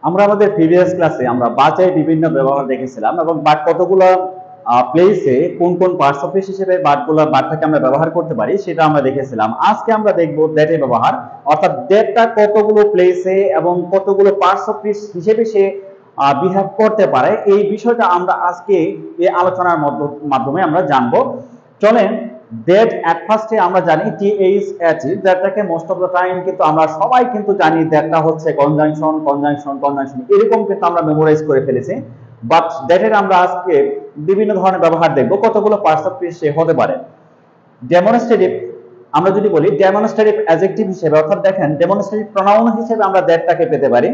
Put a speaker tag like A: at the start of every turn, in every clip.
A: আমরা আমাদের প্রিভিয়াস ক্লাসে আমরা বাটের বিভিন্ন ব্যবহার দেখেছিলাম এবং বাট কতগুলো প্লেসে কোন কোন পার্টস অফ স্পিচ হিসেবে বাটটাকে আমরা ব্যবহার করতে পারি সেটা আমরা দেখেছিলাম। আজকে আমরা দেখব দ্যাটের ব্যবহার, অর্থাৎ দ্যাটটা কতগুলো প্লেসে এবং কতগুলো পার্টস অফ স্পিচ হিসেবে সে বিহেভ করতে পারে, এই বিষয়টা আমরা আজকে এই আলোচনার মাধ্যমে আমরা জানবো। চলেন, দ্যাট এট ফার্স্টে আমরা জানি THAT, দ্যাটটাকে মোস্ট অফ দ্য টাইম কিন্তু আমরা সবাই কিন্তু জানি দ্যাটটা হচ্ছে কনজাংশন কনজাংশন কনজাংশন, এরকম কিন্তু আমরা মেমোরাইজ করে ফেলেছি। বাট দ্যাটের আমরা আজকে বিভিন্ন ধরনের ব্যবহার দেখব, কতগুলো পার্টস অফ স্পিচ হতে পারে। ডেমনস্ট্রেটিভ, আমরা যদি বলি ডেমনস্ট্রেটিভ অ্যাডজেক্টিভ হিসেবে, অর্থাৎ দেখেন ডেমনস্ট্রেটিভ প্রনাউন হিসেবে আমরা দ্যাটটাকে পেতে পারি।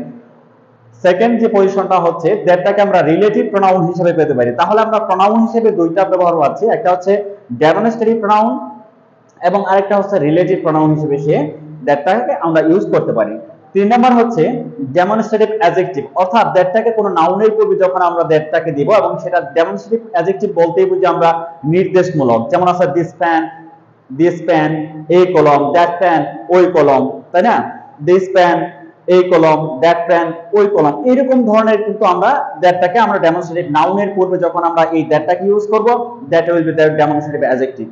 A: সেকেন্ড যে পজিশনটা হচ্ছে দ্যাটটাকে আমরা রিলেটিভ প্রনাউন হিসেবে পেতে পারি। তাহলে আমরা প্রনাউন হিসেবে দুইটা ব্যবহার পাচ্ছি, একটা হচ্ছে ডেমনস্ট্রেটিভ প্রনাউন এবং আরেকটা হচ্ছে রিলেটিভ প্রনাউন হিসেবে সে দ্যাটটাকে আমরা ইউজ করতে পারি। তিন নাম্বার হচ্ছে ডেমনস্ট্রেটিভ অ্যাডজেক্টিভ, অর্থাৎ দ্যাটটাকে কোনো নাউনের পূর্বে যখন আমরা দ্যাটটাকে দিব এবং সেটা ডেমনস্ট্রেটিভ অ্যাডজেক্টিভ বলতেই বুঝি আমরা নির্দেশমূলক, যেমন আছে দিস প্যান এই কলম, দ্যাট প্যান ওই কলম, তাই না? দিস প্যান এই কলম, দ্যাট প্যান ওই কলম, এরকম ধরনের কিন্তু আমরা দ্যাটটাকে আমরা ডেমনস্ট্রেটিভ নাউনের পূর্বে যখন আমরা এই দ্যাটটাকে ইউজ করব, that will be the demonstrative adjective.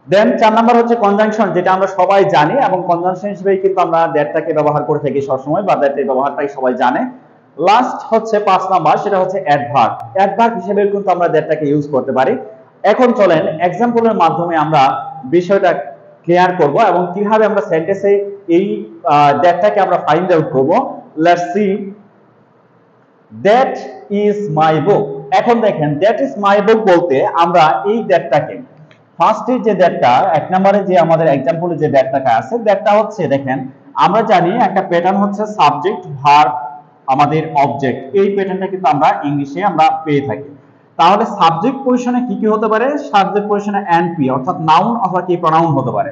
A: Then 4 number হচ্ছে কনজাংশন, যেটা আমরা সবাই জানি এবং কনজাংশন হিসেবেই কিন্তু আমরা দ্যাটটাকে ব্যবহার করে থাকি সবসময়, বা দ্যাটের ব্যবহারটাই সবাই জানে। লাস্ট হচ্ছে 5 নাম্বার, সেটা হচ্ছে অ্যাডভার্ব। অ্যাডভার্ব হিসেবে কিন্তু আমরা দ্যাটটাকে ইউজ করতে পারি। এখন চলেন এক্সাম্পলের মাধ্যমে আমরা বিষয়টা ক্লিয়ার করব এবং কিভাবে আমরা সেন্টেন্সে এই দ্যাটটাকে আমরা ফাইন্ড আউট করব। Let's see, that is my book. এখন দেখেন দ্যাট ইজ মাই বুক বলতে আমরা এই দ্যাটটাকে ফার্স্টে যে দ্যাটটা, এক নম্বরে যে আমাদের এক্সাম্পলে যে দ্যাটটা আছে, দ্যাটটা হচ্ছে দেখেন আমরা জানি একটা প্যাটার্ন হচ্ছে সাবজেক্ট ভার্ব আমাদের অবজেক্ট, এই প্যাটার্নটা কিন্তু আমরা ইংলিশে আমরা পেয়ে থাকি। তাহলে সাবজেক্ট পজিশনে কি কি হতে পারে? সাবজেক্ট পজিশনে এনপি অর্থাৎ নাউন অথবা কি প্রনাউন হতে পারে।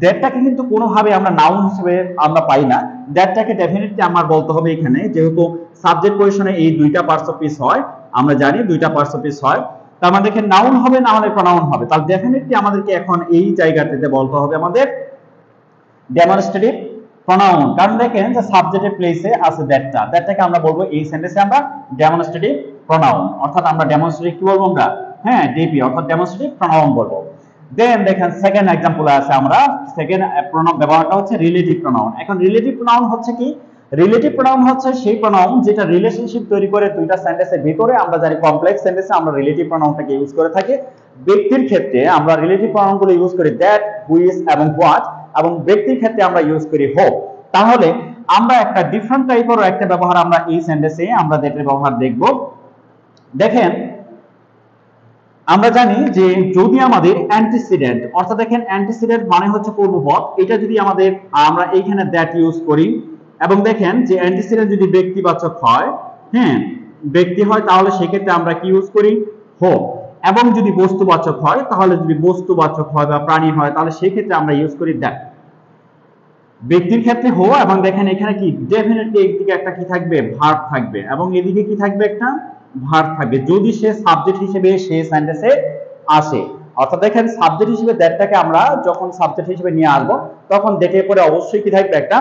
A: দ্যাটটাকে কিন্তু কোনোভাবে আমরা নাউন হিসেবে আমরা পাই না, দ্যাটটাকে ডেফিনেটলি আমার বলতে হবে এখানে, যেহেতু সাবজেক্ট পজিশনে এই দুইটা পার্টস অফ স্পিচ হয়, আমরা জানি দুইটা পার্টস অফ স্পিচ হয়, তার মানে দেখেন নাউন হবে না হলে প্রনাউন হবে, তাহলে ডেফিনেটলি আমাদেরকে এখন এই জায়গাটাতে বলতে হবে আমাদের ডেমনস্ট্রেটিভ প্রনাউন। কারণ দেখেন যে সাবজেক্টের প্লেসে আছে দ্যাটটাকে আমরা বলবো এই সেন্টেন্সে আমরা ডেমনস্ট্রেটিভ প্রনাউন, অর্থাৎ আমরা ডেমনস্ট্রেটিভ কি বলবো আমরা? হ্যাঁ, ডিপি অর্থাৎ ডেমনস্ট্রেটিভ প্রনাউন বলবো। দেন দেখেন সেকেন্ড এক্সাম্পল আছে, আমরা সেকেন্ড প্রনাউন ব্যবহারটা হচ্ছে রিলেটিভ প্রনাউন। এখন রিলেটিভ প্রনাউন হচ্ছে কি? রিলেটিভ প্রনাউন হচ্ছে সেই প্রনাউন যেটা রিলেশনশিপ তৈরি করে দুইটা সেন্টেন্সের ভিতরে। আমরা জানি কমপ্লেক্স সেন্টেন্সে আমরা রিলেটিভ প্রনাউনটাকে ইউজ করে থাকি। ব্যক্তির ক্ষেত্রে আমরা রিলেটিভ প্রনাউনগুলো ইউজ করি দ্যাট, হুইচ এবং হোয়াট, এবং ব্যক্তির ক্ষেত্রে আমরা ইউজ করি হোপ। তাহলে আমরা একটা ডিফারেন্ট টাইপের একটা ব্যবহার আমরা এই সেন্টেন্সে আমরা দ্যাটের ব্যবহার দেখব। দেখেন আমরা জানি যে যদি আমাদের অ্যান্টিসিডেন্ট, অর্থাৎ দেখেন অ্যান্টিসিডেন্ট মানে হচ্ছে পূর্বপদ, এটা যদি আমাদের আমরা এইখানে দ্যাট ইউজ করি এবং দেখেন যে অ্যান্টিসিডেন্ট যদি ব্যক্তিবাচক হয়, হ্যাঁ ব্যক্তি হয়, তাহলে সেক্ষেত্রে আমরা কি ইউজ করি? হোপ। এবং যদি বস্তুবাচক হয়, তাহলে যদি বস্তুবাচক হয় বা প্রাণী হয়, তাহলে সেক্ষেত্রে আমরা ইউজ করি দ্যাট। ব্যক্তির ক্ষেত্রে হো, এবং দেখেন এখানে কি ডেফিনেটলি একদিকে একটা কি থাকবে? ভার্ব থাকবে, এবং এদিকে কি থাকবে? একটা ভার্ব থাকবে যদি সে সাবজেক্ট হিসেবে সে সেন্টেন্সে আসে। অর্থাৎ দেখেন সাবজেক্ট হিসেবে দ্যাটটাকে আমরা যখন সাবজেক্ট হিসেবে নিয়ে আসবো, তখন দ্যাটের পরে অবশ্যই কি থাকবে? একটা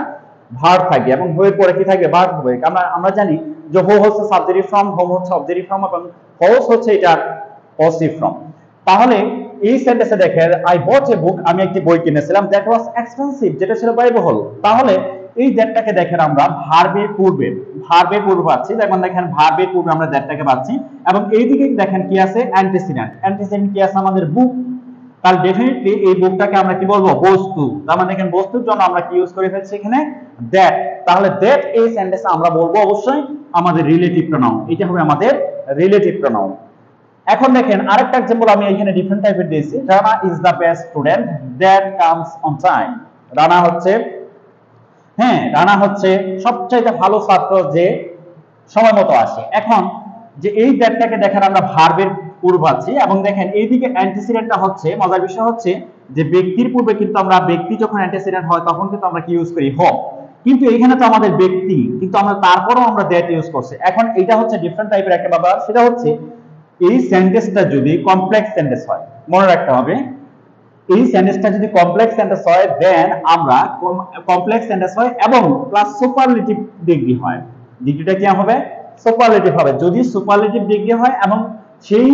A: ভার্ব থাকবে, এবং হোয়ের পরে কি থাকবে? ভার্ব হবে। আমরা জানি যে হো হচ্ছে সাবজেক্টিভ ফর্ম, হোম হচ্ছে অবজেক্টিভ ফর্ম, এবং হোস হচ্ছে এটা পজিটিভ ফর্ম। তাহলে এই সেন্টেন্সে দেখেন আই বট এ বুক, আমি একটি বই কিনেছিলাম, দ্যাট ওয়াজ এক্সপেন্সিভ, যেটা ছিল ব্যয়বহুল। তাহলে এই দ্যাটটাকে দেখেন আমরা ভার্বের পূর্বে পাচ্ছি, দেখুন দেখেন ভার্বের পূর্বে আমরা দ্যাটটাকে পাচ্ছি, এবং এইদিকে দেখেন কি আছে? অ্যান্টিসিডেন্ট। অ্যান্টিসিডেন্ট কি আছে? আমাদের বুক। তাহলে ডেফিনেটলি এই বুকটাকে আমরা কি বলবো? বস্তু। তার মানে দেখেন বস্তুর জন্য আমরা কি ইউজ করে ফেলছি এখানে? দ্যাট। তাহলে দ্যাট এই সেন্টেন্সে আমরা বলবো অবশ্যই আমাদের রিলেটিভ প্রনাউন, এটা হবে আমাদের রিলেটিভ প্রনাউন। এখন দেখেন আরেকটা एग्जांपल আমি এখানে ডিফারেন্ট টাইপের দিয়েছি। Rana is the best student that comes on time. Rana হচ্ছে, হ্যাঁ রানা হচ্ছে সবচেয়ে ভালো ছাত্র যে সময় মতো আসে। এখন যে এই দ্যাটটাকে দেখেন আমরা ভার্বের পূর্ব পাচ্ছি, এবং দেখেন এইদিকে অ্যান্টিসিডেন্টটা হচ্ছে, মজার বিষয় হচ্ছে যে ব্যক্তির পূর্বে কিন্তু আমরা ব্যক্তি যখন অ্যান্টিসিডেন্ট হয় তখন কিন্তু আমরা কি ইউজ করি? হোপ। কিন্তু এখানে তো আমাদের ব্যক্তি, কিন্তু আমরা তারপরেও আমরা দ্যাট ইউজ করছি। এখন এটা হচ্ছে ডিফারেন্ট টাইপের একটা ব্যাপার, সেটা হচ্ছে এই সেন্টেন্সটা যদি কমপ্লেক্স সেন্টেন্স হয়, মনে রাখতে হবে এই সেন্টেন্সটা যদি কমপ্লেক্স সেন্টেন্স হয়, দেন আমরা কমপ্লেক্স সেন্টেন্স হয় এবং প্লাস সুপারলেটিভ ডিগ্রি হয়। ডিগ্রিটা কি হবে? সুপারলেটিভ হবে। যদি সুপারলেটিভ ডিগ্রি হয় এবং সেই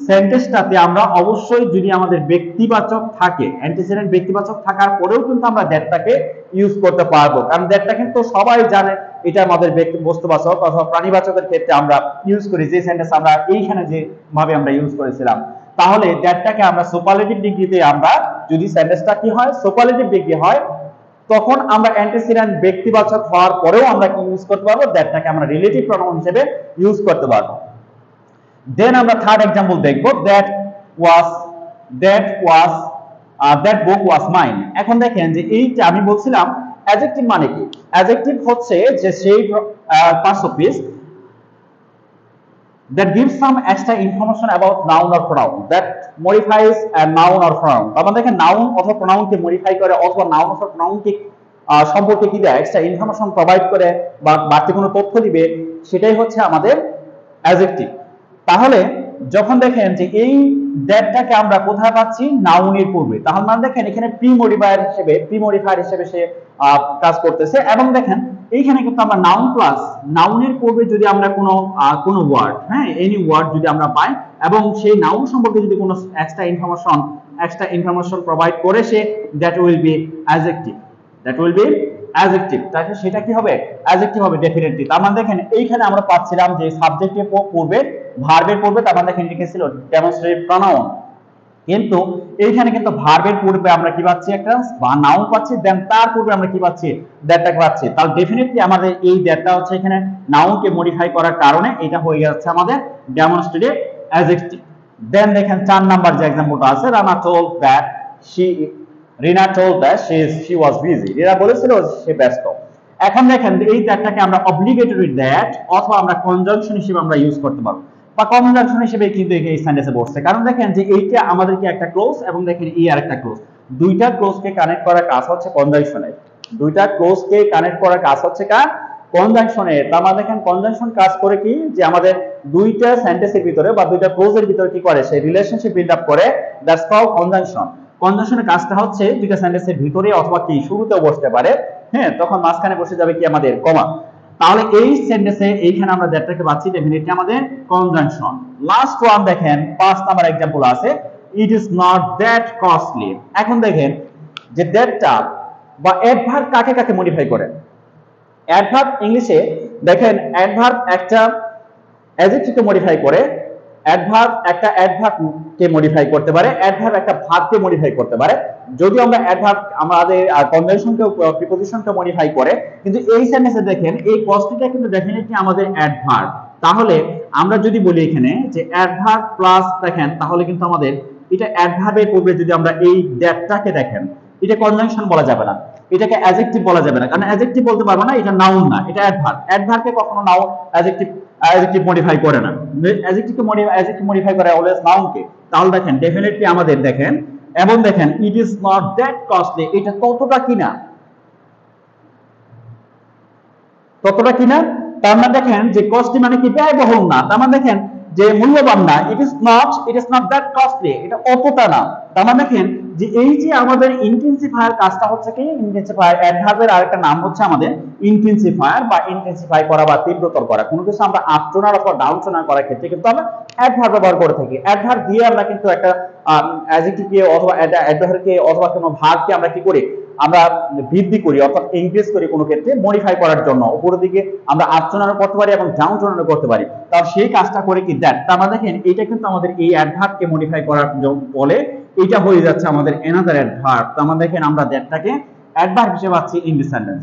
A: সেন্টেন্সটাতে আমরা অবশ্যই যদি আমাদের ব্যক্তিবাচক থাকে, অ্যান্টিসিডেন্ট ব্যক্তিবাচক থাকার পরেও কিন্তু আমরা দ্যাটটাকে ইউজ করতে পারবো, কারণ দ্যাটটা কিন্তু সবাই জানে এটা আমাদের ব্যক্তি বস্তুবাচক অথবা প্রাণীবাচকের ক্ষেত্রে আমরা ইউজ করি, যে সেন্টেন্স আমরা এইখানে যে ভাবে আমরা ইউজ করেছিলাম। তাহলে দ্যাটটাকে আমরা সুপারলেটিভ ডিগ্রিতে আমরা যদি সেন্টেন্সটা কি হয় সুপারলেটিভ ডিগ্রি হয়, তখন আমরা অ্যান্টিসিডেন্ট ব্যক্তিবাচক হওয়ার পরেও আমরা কি ইউজ করতে পারবো? দ্যাটটাকে আমরা রিলেটিভ প্রোনাউন হিসেবে ইউজ করতে পারবো। দেন আমরা থার্ড एग्जांपल দেখব, that book was mine। এখন দেখেন যে এইটা আমি বলছিলাম অ্যাডজেক্টিভ মানে কি? অ্যাডজেক্টিভ হচ্ছে যে সেই parts of speech that gives some extra information about noun or pronoun, that modifies a noun or pronoun। তার মানে দেখেন নাউন অথবা প্রোনাউনকে মডিফাই করে অথবা নাউন অথবা প্রোনাউনকে সম্পর্কে কি দেয়, এক্সট্রা ইনফরমেশন প্রোভাইড করে বা বাড়তি কোনো তথ্য দিবে, সেটাই হচ্ছে আমাদের অ্যাডজেক্টিভ। তাহলে যখন দেখেন যে এই দ্যাটটাকে আমরা কোথায় পাচ্ছি? নাউনের পূর্বে। তাহলে মানে দেখেন এখানে প্রি মডিফায়ার হিসেবে সে কাজ করতেছে। এবং দেখেন এইখানে কিন্তু আমরা নাউন প্লাস নাউনের পূর্বে যদি আমরা কোনো ওয়ার্ড, হ্যাঁ এনি ওয়ার্ড যদি আমরা পাই এবং সেই নাউন সম্পর্কে যদি কোনো এক্সট্রা ইনফরমেশন প্রোভাইড করে সে, দ্যাট উইল বি অ্যাডজেক্টিভ। তাহলে সেটা কি হবে? অ্যাডজেক্টিভ হবে ডেফিনেটলি। তার মানে দেখেন এইখানে আমরা পাচ্ছিলাম যে সাবজেক্টের পূর্বে ভার্বের পূর্বে, তার মানে দেখেন লিখেছিল ডেমনস্ট্রেটিভ প্রোনাউন, কিন্তু এইখানে কিন্তু ভার্বের পূর্বে আমরা কি পাচ্ছি? একটা নাউন পাচ্ছি, দেন তার পূর্বে আমরা কি পাচ্ছি? দ্যাটটাকে পাচ্ছি। তাহলে ডেফিনেটলি আমাদের এই দ্যাটটা হচ্ছে এখানে নাউনকে মডিফাই করার কারণে এটা হয়ে যাচ্ছে আমাদের ডেমনস্ট্রেটিভ অ্যাডজেক্টিভ। দেন দেখেন 4 নাম্বার যে एग्जांपलটা আছে, রিনা told that she was busy। রিনা বলেছিল সে ব্যস্ত। এখন দেখেন এই দ্যাটটাকে আমরা অব্লিগেটরি দ্যাট অথবা আমরা কনজাংশন হিসেবে আমরা ইউজ করতে পারবো, বা কনজাংশন হিসেবে কিন্তু এই সেন্টেন্সে বসছে। কারণ দেখেন যে এইটা আমাদেরকে একটা ক্লোজ এবং দেখেন এই আর একটা ক্লোজ, দুইটা ক্লোজকে কানেক্ট করার কাজ হচ্ছে কনজাংশনের। কনজাংশনের। তার মানে দেখেন কনজাংশন কাজ করে কি, যে আমাদের দুইটা সেন্টেন্সের ভিতরে বা দুইটা ক্লোজের ভিতরে কি করে, সেই রিলেশনশিপ বিল্ড আপ করে। That's called conjunction. কনজাংশনের কাজটা হচ্ছে দুইটা সেন্টেন্সের ভিতরে অথবা কি শুরুতেও বসতে পারে, হ্যাঁ তখন মাঝখানে বসে যাবে কি আমাদের কমা। তাহলে এই সেন্টেন্সে এইখানে আমরা দ্যাটটাকে পাচ্ছি ডেফিনেটলি আমাদের কনজাংশন। লাস্ট ওয়ান দেখেন 5 নাম্বার एग्जांपल আছে, it is not that costly. এখন দেখেন যে দ্যাটটা বা অ্যাডভার্ব কাকে কাকে মডিফাই করে? অ্যাডভার্ব ইংলিশে দেখেন অ্যাডভার্ব একটা অ্যাডজেক্টিভকে মডিফাই করে, অ্যাডভার্ব একটা অ্যাডভার্বকে মডিফাই করতে পারে, অ্যাডভার্ব একটা ভার্বকে মডিফাই করতে পারে। যদি আমরা অ্যাডভার্ব আমাদের কনজাংশনকে প্রিপজিশনকে মডিফাই করে, কিন্তু এই সেন্টেন্সে দেখেন এই কস্টলিটা কিন্তু ডেফিনেটলি আমাদের অ্যাডভার্ব। তাহলে আমরা যদি বলি এখানে যে অ্যাডভার্ব প্লাস দেখেন, তাহলে কিন্তু আমাদের এটা অ্যাডভার্বের পূর্বে যদি আমরা এই দ্যাটটাকে দেখেন, এটা কনজাংশন বলা যাবে না, এটাকে অ্যাডজেক্টিভ বলা যাবে না, কারণ অ্যাডজেক্টিভ বলতে পারবো না, এটা নাউন না, এটা অ্যাডভার্ব। অ্যাডভার্বকে কখনো নাউন অ্যাডজেক্টিভ মডিফাই করে না, অ্যাডজেক্টিভ মডিফাই করে অলওয়েজ নাউনকে। তাহলে দেখেন ডেফিনেটলি আমাদের দেখেন এবং দেখেন it is not that costly, এটা ততটা কিনা, তার মানে দেখেন যে কস্টলি মানে কি ব্যয়বহুল না, তার মানে দেখেন যে মূল্যবান না। It is not that costly, এটা অতটা না। তার মানে দেখেন যে এই যে আমাদের ইন্টেন্সিফায়ার কাজটা হচ্ছে কি, ইন্টেন্সিফায়ার অ্যাডভার্বের আরেকটা নাম হচ্ছে আমাদের ইন্টেন্সিফায়ার বা ইন্টেন্সিফাই করা বা তীব্রতর করা। কোনো কিছু আমরা আপ টোনার অথবা ডাউন টোনার করার ক্ষেত্রে কিন্তু আমরা অ্যাডভার্ব ব্যবহার করে থাকি। অ্যাডভার্ব দিয়ে আমরা কিন্তু একটা অ্যাডজেক্টিভকে অথবা অ্যাডভার্বকে অথবা কোনো ভার্বকে আমরা কি করি, আমরা বৃদ্ধি করি অর্থাৎ ইনক্রিজ করি কোনো ক্ষেত্রে মডিফাই করার জন্য। উপরের দিকে আমরা আপ টোনারও করতে পারি এবং ডাউন টোনারও করতে পারি। তাহলে সেই কাজটা করে কি দ্যাট। তার মানে দেখেন এইটা কিন্তু আমাদের এই অ্যাডভার্বকে মডিফাই করার বলে, এটা হয়ে যাচ্ছে আমাদের অ্যানাদার অ্যাডভার্ব। তার মানে দেখেন আমরা দ্যাটটাকে অ্যাডভার্ব হিসেবে পাচ্ছি ইন দিস সেন্টেন্স।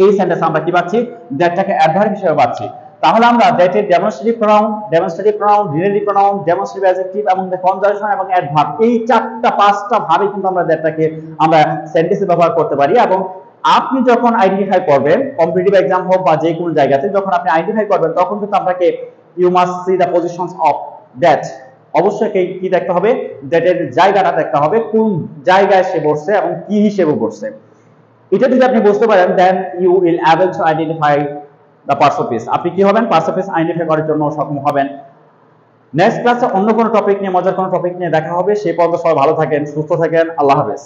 A: এই সেন্টেন্সে আমরা কি পাচ্ছি? দ্যাটটাকে অ্যাডভার্ব হিসেবে পাচ্ছি। তাহলে আমরা দ্যাটের demonstrative pronoun, relative pronoun, demonstrative adjective এবং কনজাংশন এবং অ্যাডভার্ব, এই 4-5টা ভাবে কিন্তু আমরা দ্যাটটাকে আমরা সেন্টেন্সে ব্যবহার করতে পারি। এবং আপনি যখন আইডেন্টিফাই করবেন কম্পিটিটিভ এক্সাম হোক বা যে কোনো জায়গাতে, যখন আপনি আইডেন্টিফাই করবেন তখন কিন্তু আপনাকে you must see the positions of that. অবশ্যই কি দেখতে হবে? দ্যাটের জায়গাটা দেখতে হবে, কোন জায়গায় সে বসছে এবং কি হিসেবে বসছে। এটা যদি আপনি বুঝতে পারেন, then you will able to identify the parts of speech. আপনি কি হবেন? পার্টস অফ স্পিচ আইডেন্টিফাই করার জন্য সক্ষম হবেন। নেক্সট ক্লাসে অন্য কোনো টপিক নিয়ে, মজার কোনো টপিক নিয়ে দেখা হবে। সেই পর্যন্ত সবাই ভালো থাকেন, সুস্থ থাকেন। আল্লাহ হাফেজ।